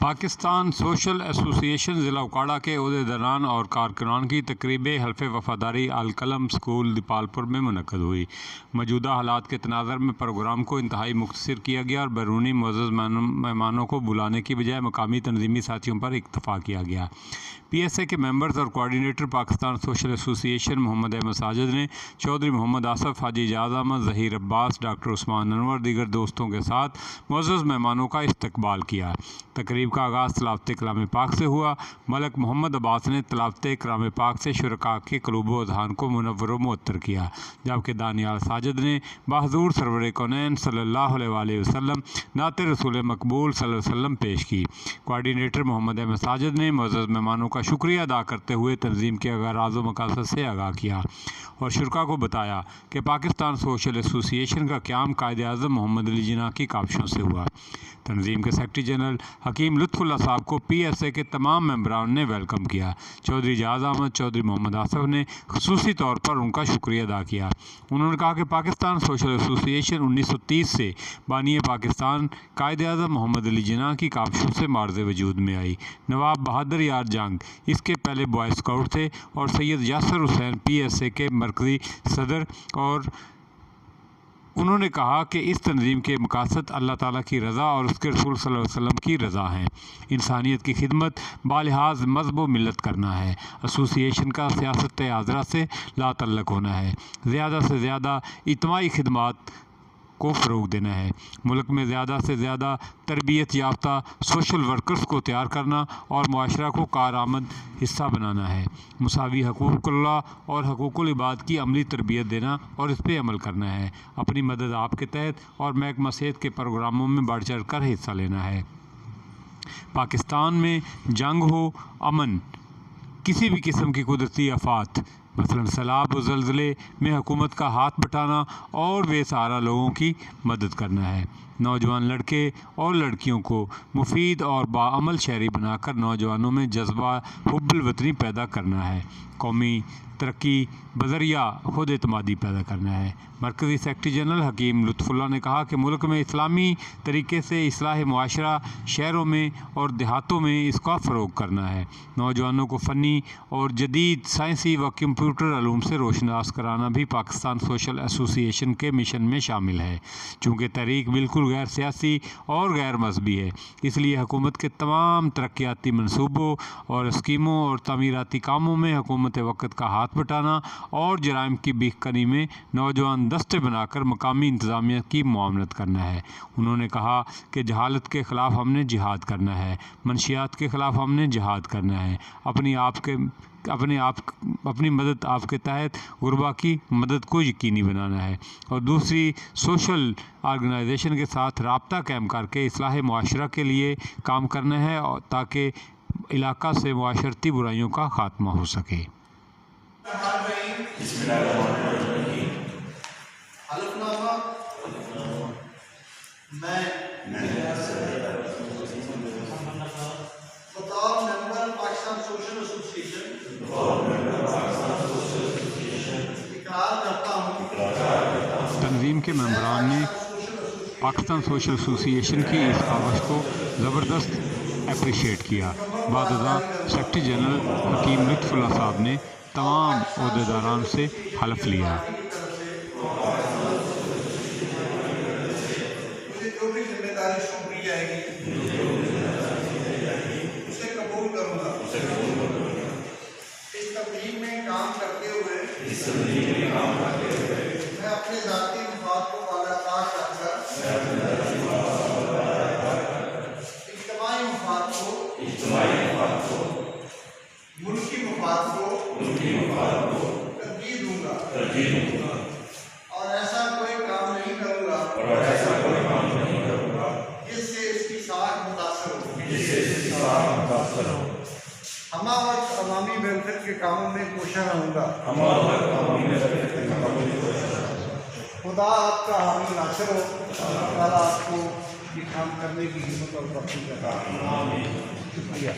Pakistan social ایسوسی ایشن ضلع اکاڑہ کے عہدیداران اور کارکنان کی تقریب حلف وفاداری القلم اسکول دیپالپور میں منعقد ہوئی۔ موجودہ حالات کے تناظر میں پروگرام کو انتہائی مختصر کیا گیا اور بیرونی معزز مہمانوں کو بلانے کی بجائے مقامی تنظیمی ساتھیوں پر اکتفا کیا گیا۔ پی ایس اے کے ممبرز اور کوآرڈینیٹر پاکستان سوشل ایسوسی ایشن محمد احمد ساجد نے چودھری محمد آصف، حاجی اعجاز احمد، ظہیر عباس، ڈاکٹر عثمان انور دیگر دوستوں کے ساتھ معزز مہمانوں کا استقبال کیا۔ تقریب کا آغاز تلاوت کلام پاک سے ہوا۔ ملک محمد عباس نے تلاوت کلام پاک سے شرکاء کے قلوب و اذہان کو منور و معطر کیا، جبکہ دانیال ساجد نے بحضور سرور کونین صلی اللہ علیہ وآلہ وسلم نعت رسول مقبول صلی اللہ علیہ وسلم پیش کی۔ کوآرڈینیٹر محمد احمد ساجد نے معزز مہمانوں کا شکریہ ادا کرتے ہوئے تنظیم کے غرض و مقاصد سے آگاہ کیا اور شرکاء کو بتایا کہ پاکستان سوشل ایسوسی ایشن کا قیام قائد اعظم محمد علی جناح کی کاوشوں سے ہوا۔ تنظیم کے سیکرٹری جنرل حکیم لطف اللہ صاحب کو پی ایس اے کے تمام ممبران نے ویلکم کیا۔ چودھری اعجاز احمد، چودھری محمد آصف نے خصوصی طور پر ان کا شکریہ ادا کیا۔ انہوں نے کہا کہ پاکستان سوشل ایسوسی ایشن 1930 سے بانی پاکستان قائد اعظم محمد علی جناح کی کاوشوں سے مارز وجود میں آئی۔ نواب بہادر یار جنگ اس کے پہلے بوائے اسکاؤٹ تھے اور سید یاسر حسین پی ایس اے کے مرکزی صدر، اور انہوں نے کہا کہ اس تنظیم کے مقاصد اللہ تعالیٰ کی رضا اور اس کے رسول صلی اللہ علیہ وسلم کی رضا ہیں۔ انسانیت کی خدمت بالحاظ مذہب و ملت کرنا ہے۔ ایسوسی ایشن کا سیاست حاضرہ سے لا تعلق ہونا ہے، زیادہ سے زیادہ اجتماعی خدمات کو فروغ دینا ہے، ملک میں زیادہ سے زیادہ تربیت یافتہ سوشل ورکرز کو تیار کرنا اور معاشرہ کو کارآمد حصہ بنانا ہے، مساوی حقوق اللہ اور حقوق العباد کی عملی تربیت دینا اور اس پہ عمل کرنا ہے، اپنی مدد آپ کے تحت اور محکمہ صحت کے پروگراموں میں بڑھ چڑھ کر حصہ لینا ہے۔ پاکستان میں جنگ ہو، امن، کسی بھی قسم کی قدرتی آفات مثلاً سیلاب و زلزلے میں حکومت کا ہاتھ بٹانا اور بے سہارا لوگوں کی مدد کرنا ہے۔ نوجوان لڑکے اور لڑکیوں کو مفید اور باعمل شہری بنا کر نوجوانوں میں جذبہ حب الوطنی پیدا کرنا ہے، قومی ترقی بذریعہ خود اعتمادی پیدا کرنا ہے۔ مرکزی سیکرٹری جنرل حکیم لطف اللہ نے کہا کہ ملک میں اسلامی طریقے سے اصلاح معاشرہ، شہروں میں اور دیہاتوں میں اس کا فروغ کرنا ہے۔ نوجوانوں کو فنی اور جدید سائنسی و کمپیوٹر علوم سے روشناس کرانا بھی پاکستان سوشل ایسوسی ایشن کے مشن میں شامل ہے۔ چونکہ تحریک بالکل غیر سیاسی اور غیر مذہبی ہے، اس لیے حکومت کے تمام ترقیاتی منصوبوں اور اسکیموں اور تعمیراتی کاموں میں حکومت وقت کا ہاتھ بٹانا اور جرائم کی بیخ کنی میں نوجوان دستے بنا کر مقامی انتظامیہ کی معاونت کرنا ہے۔ انہوں نے کہا کہ جہالت کے خلاف ہم نے جہاد کرنا ہے، منشیات کے خلاف ہم نے جہاد کرنا ہے، اپنی مدد آپ کے تحت غربا کی مدد کو یقینی بنانا ہے اور دوسری سوشل آرگنائزیشن کے ساتھ رابطہ قائم کر کے اصلاح معاشرہ کے لیے کام کرنا ہے تاکہ علاقہ سے معاشرتی برائیوں کا خاتمہ ہو سکے۔ حلف نامہ میں بطور ممبر پاکستان سوشل ایسوسی ایشن اقرار کرتا ہوں۔ تنظیم کے ممبران نے پاکستان سوشل ایسوسی ایشن کی اس کاوش کو زبردست اپریشیٹ کیا۔ بعد ازاں سیکرٹری جنرل حکیم لطف اللہ صاحب نے تمام عہدیداران سے حلف لیا۔ مجھے جو بھی ذمہ داری سونپی جائے گی اسے قبول کروں گا۔ اس تنظیم میں کام کرتے ہوئے میں اپنے ذاتی مفاد کو بالا تر رکھ کر اجتماعی مفاد کو، ملکی مفاد کو ترجیح دوں گا اور ایسا کوئی کام نہیں کروں گا جس سے اس کی ساکھ متاثر ہو۔ ہمہ وقت عوامی ویلفیئر کے کاموں میں کوشاں رہوں گا۔ خدا آپ کا حامی ناصر ہو، تعالیٰ آپ کو یہ کام کرنے کی ہمت اور توفیق عطا فرمائے۔ شکریہ۔